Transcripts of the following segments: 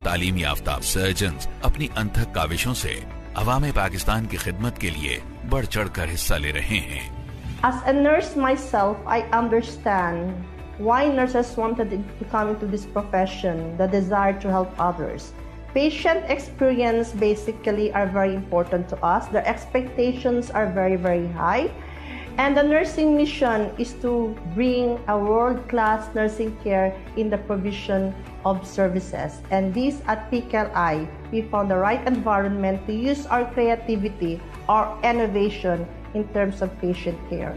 तालीम याफ्ता सर्जन्स अपनी अनथक काविशों से अवामे पाकिस्तान की खिदमत के लिए बढ़ चढ़ कर हिस्सा ले रहे हैं। As a nurse myself, I understand why nurses wanted to come into this profession, the desire to help others. Patient experience basically are very important to us. Their expectations are very, very high. And the nursing mission is to bring a world-class nursing care in the provision of services. And this at PKLI, we found the right environment to use our creativity or innovation in terms of patient care.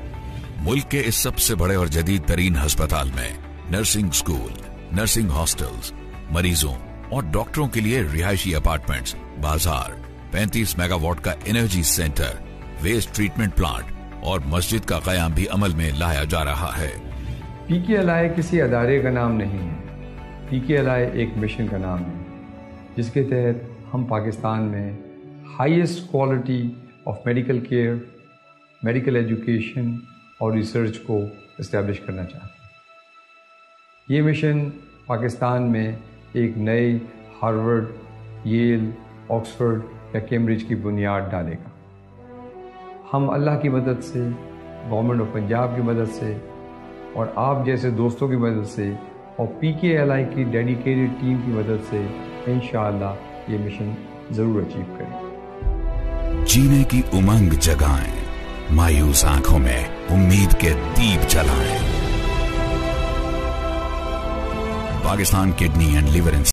मुल्क के इस सबसे बड़े और जदीद तरीन अस्पताल में नर्सिंग स्कूल, नर्सिंग हॉस्टल्स, मरीजों और डॉक्टरों के लिए रिहायशी अपार्टमेंट्स, बाजार, 35 मेगावाट का energy centre, waste treatment plant और मस्जिद का क़याम भी अमल में लाया जा रहा है। पीकेएलआई किसी अदारे का नाम नहीं है। पीकेएलआई एक मिशन का नाम है जिसके तहत हम पाकिस्तान में highest quality of medical care, medical education और रिसर्च को इस्टेब्लिश करना चाहते हैं। ये मिशन पाकिस्तान में एक नए हार्वर्ड, येल, ऑक्सफोर्ड या कैम्ब्रिज की बुनियाद डालेगा। हम अल्लाह की मदद से, गवर्नमेंट ऑफ पंजाब की मदद से और आप जैसे दोस्तों की मदद से और पीकेएलआई की डेडिकेटेड टीम की मदद से इंशाअल्लाह ये मिशन ज़रूर अचीव करेंगे। जीने की उमंग जगाएं, मायूस आंखों में उम्मीद के दीप जलाएं। Pakistan kidney and liver